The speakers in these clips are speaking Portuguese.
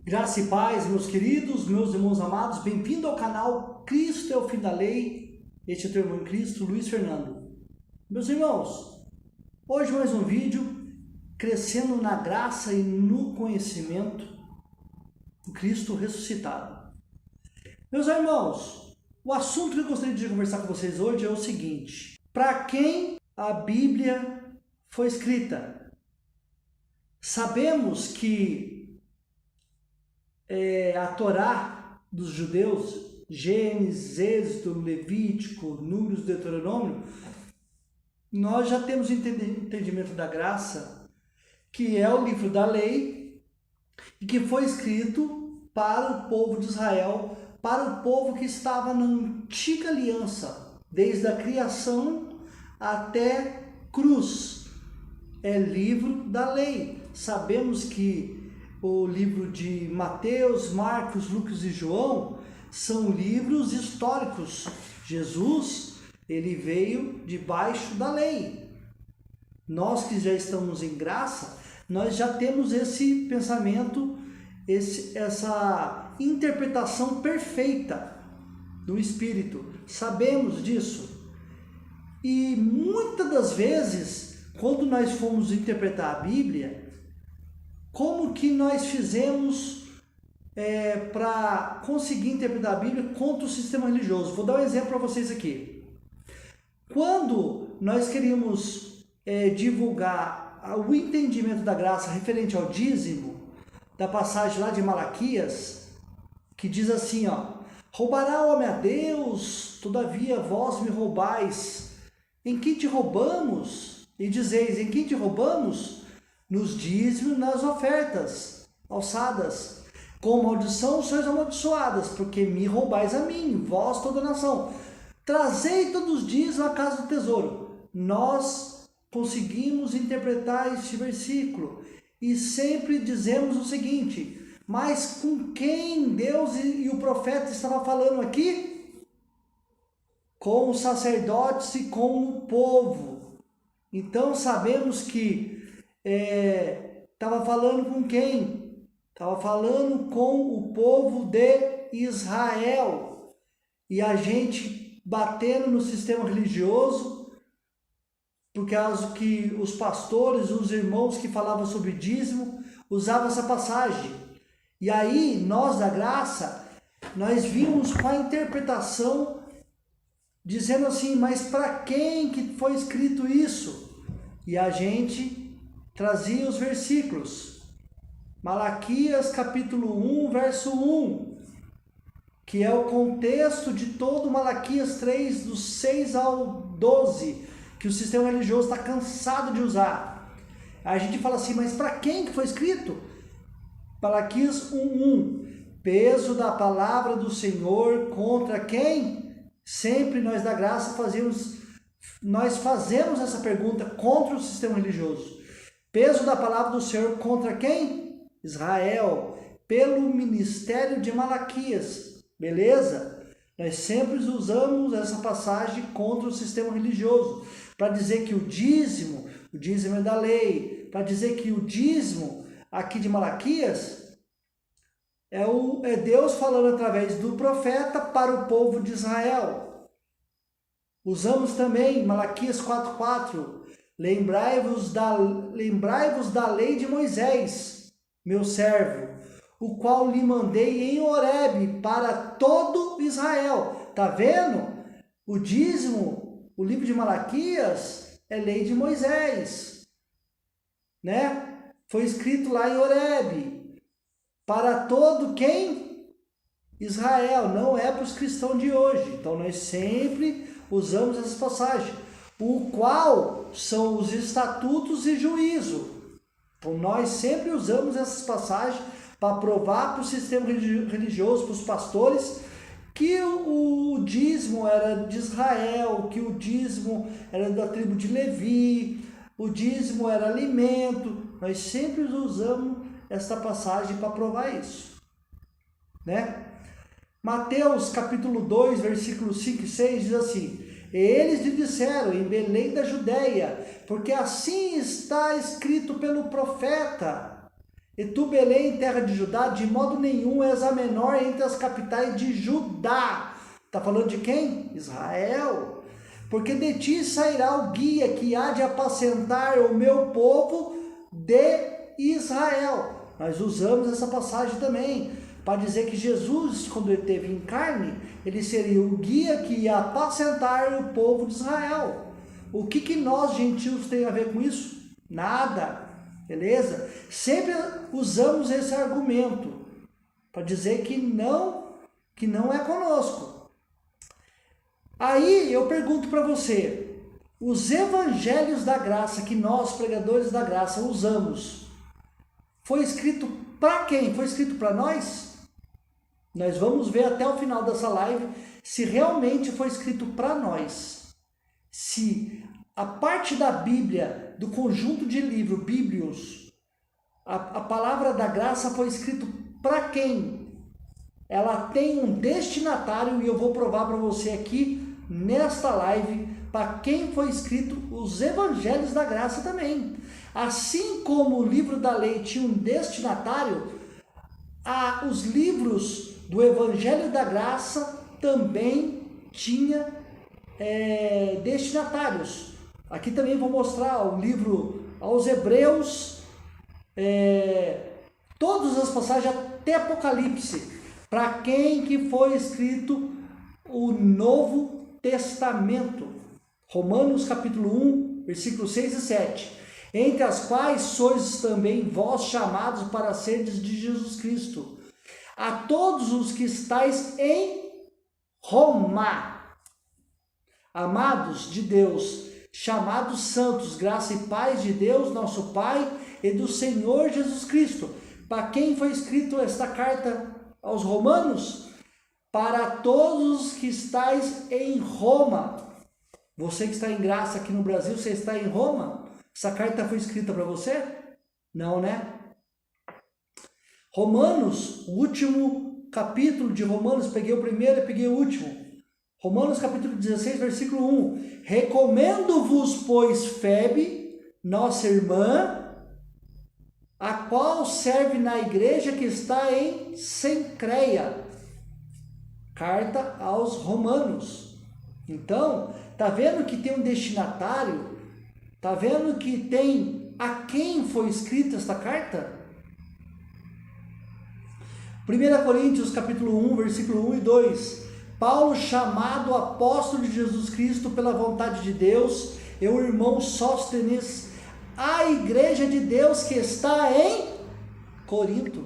Graça e paz, meus queridos, meus irmãos amados, bem-vindo ao canal Cristo é o Fim da Lei. Este é o teu irmão em Cristo, Luiz Fernando. Meus irmãos, hoje mais um vídeo, crescendo na graça e no conhecimento do Cristo ressuscitado. Meus irmãos, o assunto que eu gostaria de conversar com vocês hoje é o seguinte: para quem a Bíblia foi escrita? Sabemos que a Torá dos judeus, Gênesis, Êxodo, Levítico, Números, Deuteronômio, nós já temos entendimento da graça, que é o livro da lei, e que foi escrito para o povo de Israel, para o povo que estava na antiga aliança, desde a criação até cruz. É livro da lei. Sabemos que o livro de Mateus, Marcos, Lucas e João são livros históricos. Jesus, ele veio debaixo da lei. Nós que já estamos em graça, nós já temos esse pensamento, essa interpretação perfeita do Espírito. Sabemos disso. E muitas das vezes, quando nós fomos interpretar a Bíblia, como que nós fizemos para conseguir interpretar a Bíblia contra o sistema religioso? Vou dar um exemplo para vocês aqui. Quando nós queríamos divulgar o entendimento da graça referente ao dízimo, da passagem lá de Malaquias, que diz assim, roubará o homem a Deus, todavia vós me roubais. Em que te roubamos? E dizeis, em que te roubamos? Nos dízimos, nas ofertas alçadas. Com maldição sois amaldiçoadas, porque me roubais a mim, vós toda a nação. Trazei todos os dízimos à casa do tesouro. Nós conseguimos interpretar este versículo e sempre dizemos o seguinte: mas com quem Deus e o profeta estavam falando aqui? Com os sacerdotes e com o povo. Então sabemos que estava falando com quem? Estava falando com o povo de Israel. E a gente batendo no sistema religioso, por causa que os pastores, os irmãos que falavam sobre dízimo, usavam essa passagem. E aí, nós da graça, nós vimos com a interpretação, dizendo assim, mas para quem que foi escrito isso? E a gente trazia os versículos. Malaquias capítulo 1, verso 1, que é o contexto de todo Malaquias 3, dos 6 ao 12, que o sistema religioso está cansado de usar. A gente fala assim, mas para quem que foi escrito? Malaquias 1:1, peso da palavra do Senhor contra quem? Sempre nós da graça fazemos essa pergunta contra o sistema religioso. Peso da palavra do Senhor contra quem? Israel, pelo ministério de Malaquias. Beleza? Nós sempre usamos essa passagem contra o sistema religioso, para dizer que o dízimo é da lei, para dizer que o dízimo aqui de Malaquias é Deus falando através do profeta para o povo de Israel. Usamos também Malaquias 4:4, lembrai-vos da lei de Moisés, meu servo, o qual lhe mandei em Horebe para todo Israel. Tá vendo? O dízimo, o livro de Malaquias, é lei de Moisés, né? Foi escrito lá em Horebe, para todo quem? Israel, não é para os cristãos de hoje. Então nós sempre usamos essa passagem, o qual são os estatutos e juízo. Então nós sempre usamos essas passagens para provar para o sistema religioso, para os pastores, que o dízimo era de Israel, que o dízimo era da tribo de Levi, o dízimo era alimento. Nós sempre usamos essa passagem para provar isso, né? Mateus capítulo 2, versículos 5 e 6 diz assim: eles lhe disseram, em Belém da Judéia, porque assim está escrito pelo profeta, E tu, Belém, terra de Judá, de modo nenhum és a menor entre as capitais de Judá. Está falando de quem? Israel. Porque de ti sairá o guia que há de apacentar o meu povo de Israel. Nós usamos essa passagem também para dizer que Jesus, quando ele teve em carne, ele seria o guia que ia apacentar o povo de Israel. O que nós, gentios, tem a ver com isso? Nada. Beleza? Sempre usamos esse argumento para dizer que não é conosco. Aí eu pergunto para você, os evangelhos da graça que nós, pregadores da graça, usamos, foi escrito para quem? Foi escrito para nós? Nós vamos ver até o final dessa live se realmente foi escrito para nós. Se a parte da Bíblia, do conjunto de livros, Bíblios, a palavra da graça foi escrito para quem? Ela tem um destinatário e eu vou provar para você aqui nesta live para quem foi escrito os evangelhos da graça também. Assim como o livro da lei tinha um destinatário, os livros do evangelho da graça também tinha destinatários. Aqui também vou mostrar o livro aos Hebreus, todas as passagens até Apocalipse, para quem que foi escrito o Novo Testamento. Romanos capítulo 1, versículos 6 e 7. Entre as quais sois também vós chamados para seres de Jesus Cristo. A todos os que estáis em Roma, amados de Deus, chamados santos, graça e paz de Deus, nosso Pai, e do Senhor Jesus Cristo. Para quem foi escrito esta carta aos romanos? Para todos os que estáis em Roma. Você que está em graça aqui no Brasil, você está em Roma? Essa carta foi escrita para você? Não, né? Romanos, o último capítulo de Romanos, peguei o primeiro e peguei o último. Romanos capítulo 16, versículo 1. Recomendo-vos, pois, Febe, nossa irmã, a qual serve na igreja que está em Cencreia. Carta aos Romanos. Então, tá vendo que tem um destinatário? Tá vendo que tem a quem foi escrita esta carta? 1 Coríntios capítulo 1, versículo 1 e 2. Paulo, chamado apóstolo de Jesus Cristo pela vontade de Deus, e o irmão Sóstenes, a igreja de Deus que está em Corinto,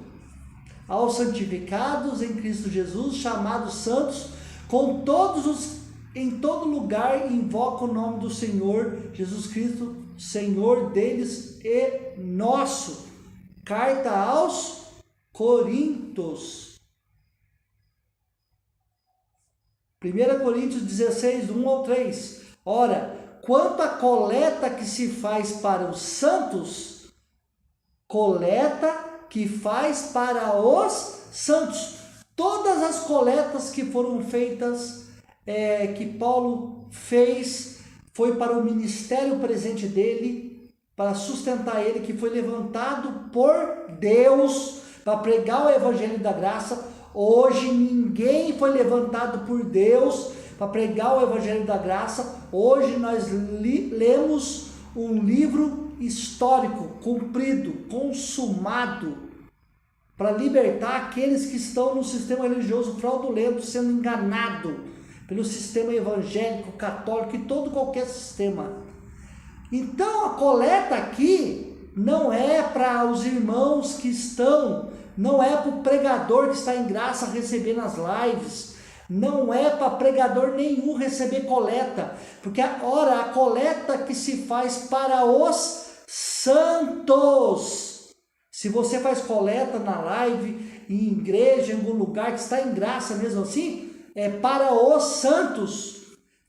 aos santificados em Cristo Jesus, chamados santos, com todos os em todo lugar invoca o nome do Senhor Jesus Cristo, Senhor deles e nosso. Carta aos Coríntios. 1 Coríntios 16, 1 ao 3. Ora, quanto à coleta que se faz para os santos, coleta que faz para os santos. Todas as coletas que foram feitas, que Paulo fez, foi para o ministério presente dele, para sustentar ele, que foi levantado por Deus para pregar o evangelho da graça. Hoje ninguém foi levantado por Deus para pregar o evangelho da graça. Hoje nós lemos um livro histórico, cumprido, consumado, para libertar aqueles que estão no sistema religioso fraudulento, sendo enganado pelo sistema evangélico, católico e todo qualquer sistema. Então a coleta aqui não é para os irmãos que estão, não é para o pregador que está em graça receber nas lives, não é para pregador nenhum receber coleta, porque a coleta que se faz para os santos. Se você faz coleta na live, em igreja, em algum lugar que está em graça mesmo assim, é para os santos.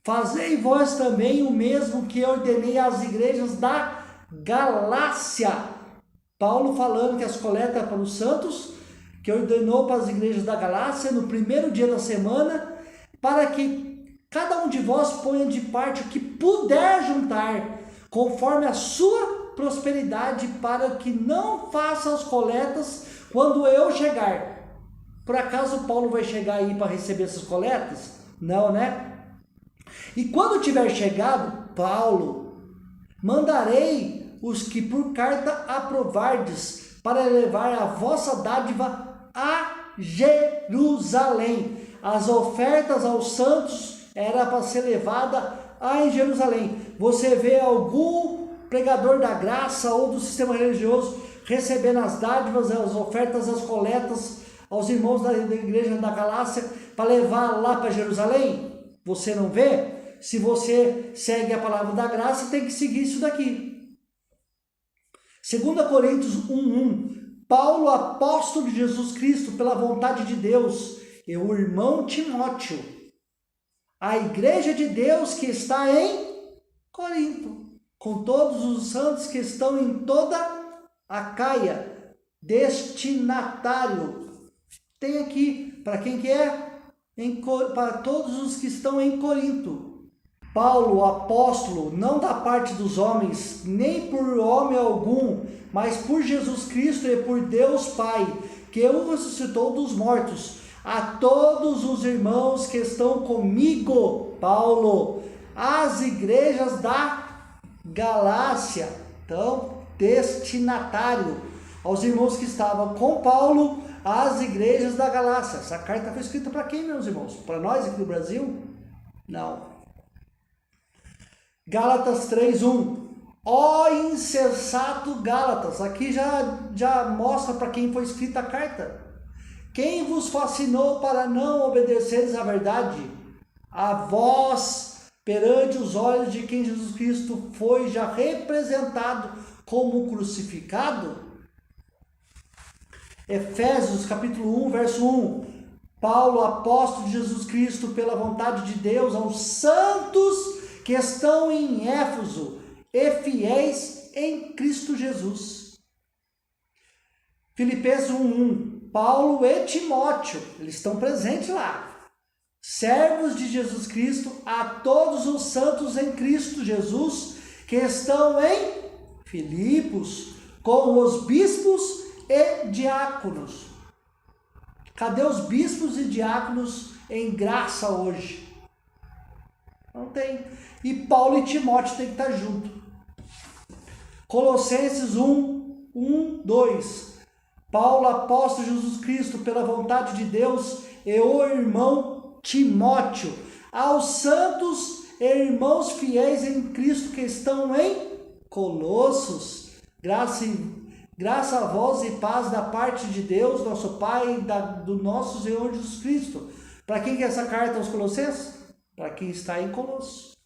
Fazei vós também o mesmo que eu ordenei às igrejas da Galácia. Paulo falando que as coletas para os santos, que ordenou para as igrejas da Galácia no primeiro dia da semana, para que cada um de vós ponha de parte o que puder juntar, conforme a sua prosperidade para que não faça as coletas quando eu chegar. Por acaso Paulo vai chegar aí para receber essas coletas? Não, né? E quando tiver chegado, Paulo, mandarei os que por carta aprovardes para levar a vossa dádiva a Jerusalém. As ofertas aos santos era para ser levada a Jerusalém. Você vê algum pregador da graça ou do sistema religioso recebendo as dádivas, as ofertas, as coletas aos irmãos da igreja da Galácia para levar lá para Jerusalém? Você não vê? Se você segue a palavra da graça, tem que seguir isso daqui. 2 Coríntios 1:1. Paulo, apóstolo de Jesus Cristo, pela vontade de Deus, e o irmão Timóteo, a igreja de Deus que está em Corinto, com todos os santos que estão em toda a Caia, destinatário. Tem aqui, para quem que é? Para todos os que estão em Corinto. Paulo, apóstolo, não da parte dos homens, nem por homem algum, mas por Jesus Cristo e por Deus Pai, que o ressuscitou dos mortos, a todos os irmãos que estão comigo, Paulo, as igrejas da Galácia, então, destinatário, aos irmãos que estavam com Paulo, as igrejas da Galácia. Essa carta foi escrita para quem, meus irmãos? Para nós aqui no Brasil? Não. Gálatas 3:1. Ó insensato Gálatas, aqui já mostra para quem foi escrita a carta. Quem vos fascinou para não obedeceres à verdade? A vós, perante os olhos de quem Jesus Cristo foi já representado como crucificado? Efésios capítulo 1, verso 1. Paulo, apóstolo de Jesus Cristo, pela vontade de Deus, aos santos que estão em Éfeso e fiéis em Cristo Jesus. Filipenses 1:1. Paulo e Timóteo, eles estão presentes lá. Servos de Jesus Cristo, a todos os santos em Cristo Jesus, que estão em Filipos, com os bispos e diáconos. Cadê os bispos e diáconos em graça hoje? Não tem. E Paulo e Timóteo tem que estar junto. Colossenses 1:2. Paulo, apóstolo de Jesus Cristo, pela vontade de Deus, e o irmão Timóteo, aos santos e irmãos fiéis em Cristo que estão em Colossos, graça a vós e paz da parte de Deus, nosso Pai, do nosso Senhor Jesus Cristo. Para quem que é essa carta aos Colossenses? Para quem está em Colossos.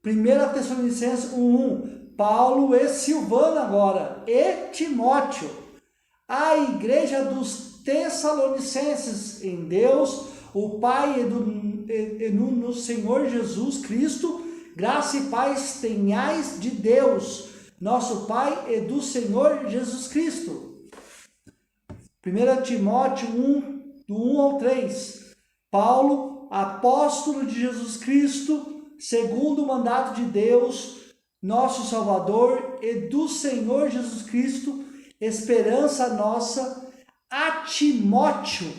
1 Tessalonicenses 1:1. Paulo e Silvano agora, e Timóteo, a igreja dos Tessalonicenses, em Deus, o Pai e no Senhor Jesus Cristo, graça e paz tenhais de Deus, nosso Pai, e do Senhor Jesus Cristo. 1 Timóteo 1:1-3. Paulo, apóstolo de Jesus Cristo, segundo o mandato de Deus, nosso Salvador, e do Senhor Jesus Cristo, esperança nossa, a Timóteo,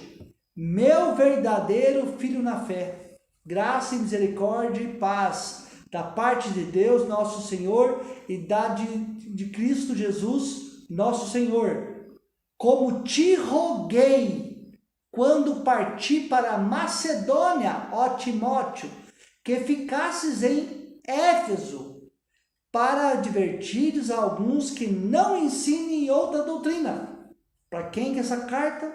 meu verdadeiro filho na fé, graça e misericórdia e paz, da parte de Deus, nosso Senhor, e de Cristo Jesus, nosso Senhor, como te roguei, quando parti para a Macedônia, ó Timóteo, que ficasses em Éfeso, para advertires a alguns que não ensinem outra doutrina. Para quem que é essa carta?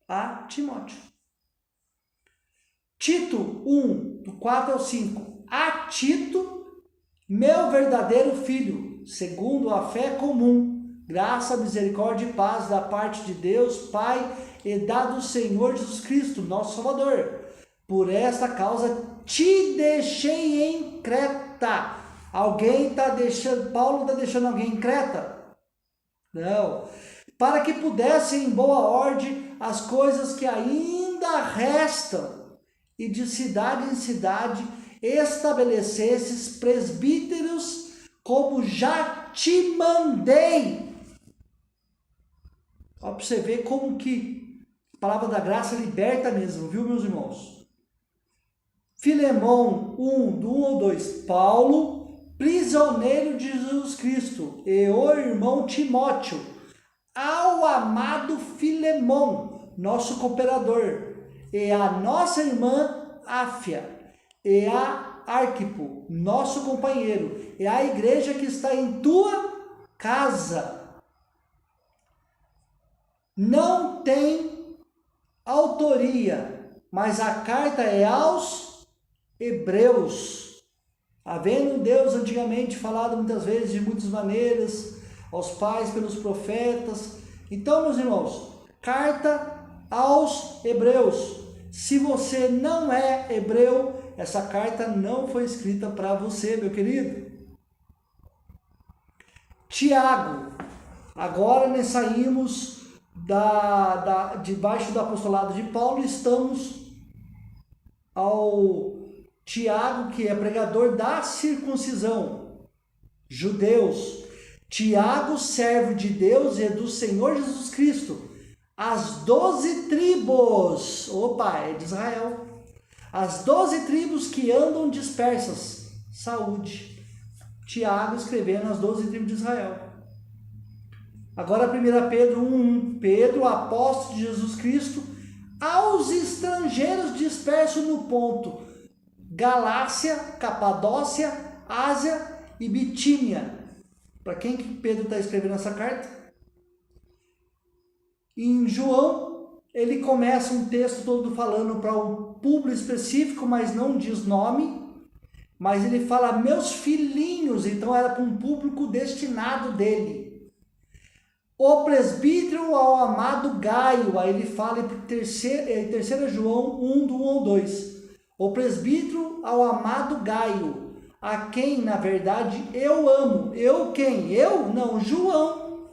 A Timóteo. Tito 1:4-5. A Tito, meu verdadeiro filho, segundo a fé comum, graça, misericórdia e paz da parte de Deus, Pai, e do Senhor Jesus Cristo, nosso Salvador. Por esta causa te deixei em Creta. Paulo está deixando alguém em Creta? Não. Para que pudessem em boa ordem as coisas que ainda restam, e de cidade em cidade estabelecesses presbíteros como já te mandei. Ó, para você ver como que a palavra da graça liberta mesmo, viu, meus irmãos? Filemão 1, do 1 ao 2. Paulo, prisioneiro de Jesus Cristo, e o irmão Timóteo, ao amado Filemão, nosso cooperador, e a nossa irmã Áfia, e a Arquipo, nosso companheiro, e a igreja que está em tua casa. Não tem autoria, mas a carta é aos Hebreus. Havendo Deus antigamente falado muitas vezes de muitas maneiras, aos pais pelos profetas. Então, meus irmãos, carta aos Hebreus. Se você não é hebreu, essa carta não foi escrita para você, meu querido. Tiago, agora nós saímos debaixo do apostolado de Paulo, estamos ao Tiago, que é pregador da circuncisão, judeus. Tiago, servo de Deus e do Senhor Jesus Cristo, as 12 tribos, é de Israel, as 12 tribos que andam dispersas, saúde. Tiago escrevendo as 12 tribos de Israel. Agora 1 Pedro 1:1, Pedro, apóstolo de Jesus Cristo, aos estrangeiros dispersos no Ponto, Galácia, Capadócia, Ásia e Bitínia. Para quem que Pedro está escrevendo essa carta? Em João, ele começa um texto todo falando para um público específico, mas não diz nome, mas ele fala meus filhinhos, então era para um público destinado dele. O presbítero ao amado Gaio, aí ele fala em 3 João 1, do 1 ao 2. O presbítero ao amado Gaio, a quem, na verdade, eu amo. Eu quem? Eu? Não, João.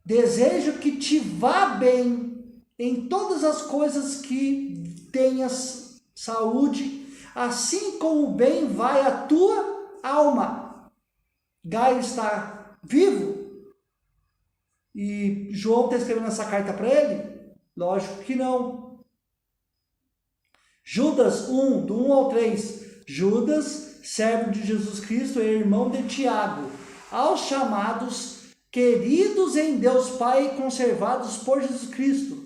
Desejo que te vá bem em todas as coisas, que tenhas saúde, assim como bem vai a tua alma. Gaio está vivo? E João está escrevendo essa carta para ele? Lógico que não. Judas 1, do 1 ao 3. Judas, servo de Jesus Cristo e irmão de Tiago, aos chamados, queridos em Deus Pai e conservados por Jesus Cristo,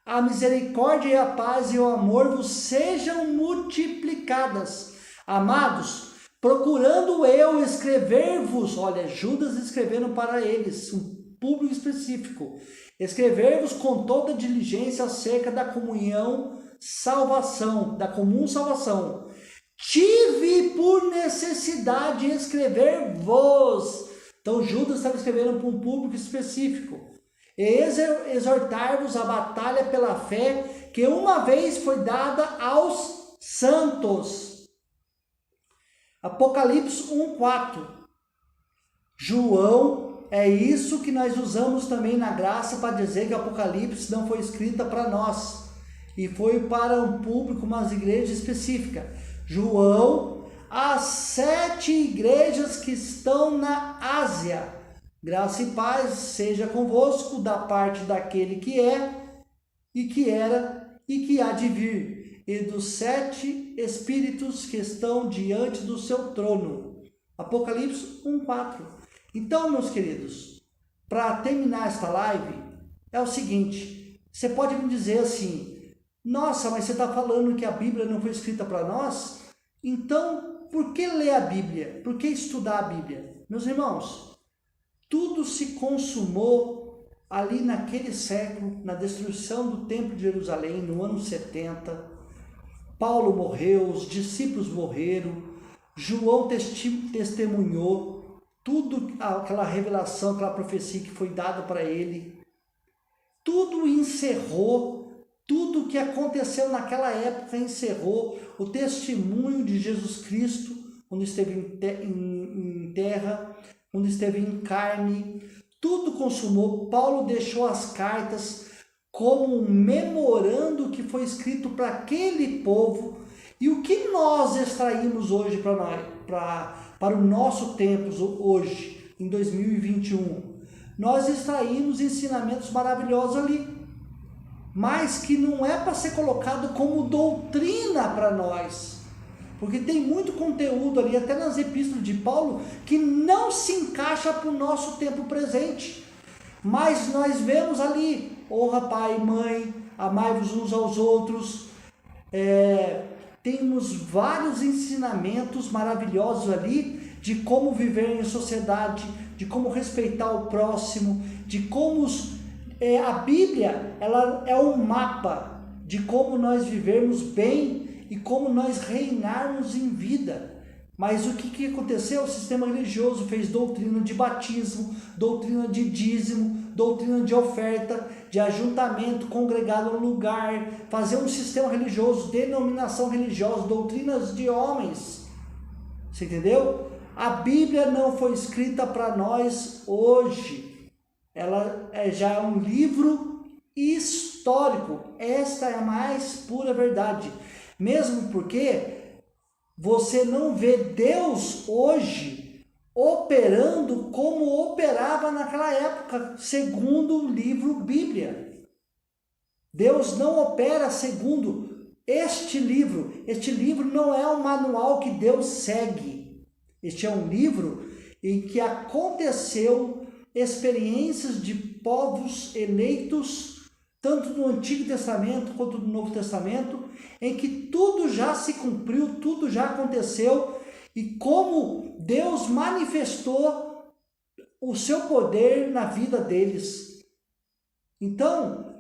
a misericórdia e a paz e o amor vos sejam multiplicadas. Amados, procurando eu escrever-vos, olha, Judas escrevendo para eles, um público específico, escrever-vos com toda diligência acerca da comunhão salvação, da comum salvação. Tive por necessidade escrever-vos. Então Judas estava escrevendo para um público específico. Exortar-vos a batalha pela fé que uma vez foi dada aos santos. Apocalipse 1:4. João, é isso que nós usamos também na graça para dizer que Apocalipse não foi escrita para nós, e foi para um público, umas igrejas específicas. João, as 7 igrejas que estão na Ásia. Graça e paz seja convosco da parte daquele que é, e que era, e que há de vir, e dos 7 espíritos que estão diante do seu trono. Apocalipse 1:4. Então, meus queridos, para terminar esta live, é o seguinte, você pode me dizer assim, nossa, mas você está falando que a Bíblia não foi escrita para nós? Então, por que ler a Bíblia? Por que estudar a Bíblia? Meus irmãos, tudo se consumou ali naquele século, na destruição do Templo de Jerusalém, no ano 70. Paulo morreu, os discípulos morreram, João testemunhou tudo, aquela revelação, aquela profecia que foi dada para ele. Tudo encerrou. Tudo que aconteceu naquela época encerrou o testemunho de Jesus Cristo, quando esteve em terra, quando esteve em carne, tudo consumou. Paulo deixou as cartas como um memorando que foi escrito para aquele povo, e o que nós extraímos hoje para para o nosso tempo hoje, em 2021, nós extraímos ensinamentos maravilhosos ali, mas que não é para ser colocado como doutrina para nós, porque tem muito conteúdo ali, até nas epístolas de Paulo, que não se encaixa para o nosso tempo presente. Mas nós vemos ali, honra pai e mãe, amai-vos uns aos outros, temos vários ensinamentos maravilhosos ali, de como viver em sociedade, de como respeitar o próximo, de como a Bíblia ela é um mapa de como nós vivermos bem e como nós reinarmos em vida. Mas o que aconteceu? O sistema religioso fez doutrina de batismo, doutrina de dízimo, doutrina de oferta, de ajuntamento, congregado no lugar, fazer um sistema religioso, denominação religiosa, doutrinas de homens. Você entendeu? A Bíblia não foi escrita para nós hoje. Ela já é um livro histórico. Esta é a mais pura verdade. Mesmo porque você não vê Deus hoje operando como operava naquela época, segundo o livro Bíblia. Deus não opera segundo este livro. Este livro não é um manual que Deus segue. Este é um livro em que aconteceu experiências de povos eleitos, tanto no Antigo Testamento quanto no Novo Testamento, em que tudo já se cumpriu, tudo já aconteceu, e como Deus manifestou o seu poder na vida deles. Então,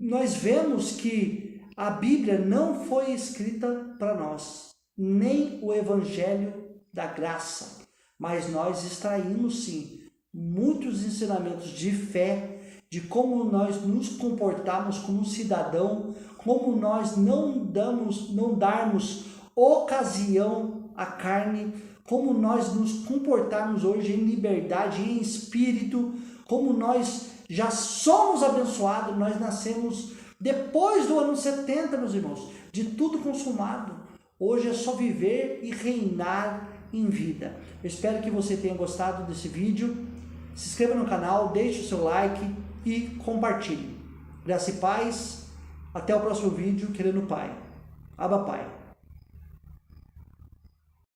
nós vemos que a Bíblia não foi escrita para nós, nem o Evangelho da Graça, mas nós extraímos sim muitos ensinamentos de fé, de como nós nos comportarmos como cidadão, como nós não darmos ocasião à carne, como nós nos comportarmos hoje em liberdade, em espírito, como nós já somos abençoados, nós nascemos depois do ano 70, meus irmãos, de tudo consumado. Hoje é só viver e reinar em vida. Eu espero que você tenha gostado desse vídeo. Se inscreva no canal, deixe o seu like e compartilhe. Graça e paz. Até o próximo vídeo, querendo Pai. Abba Pai.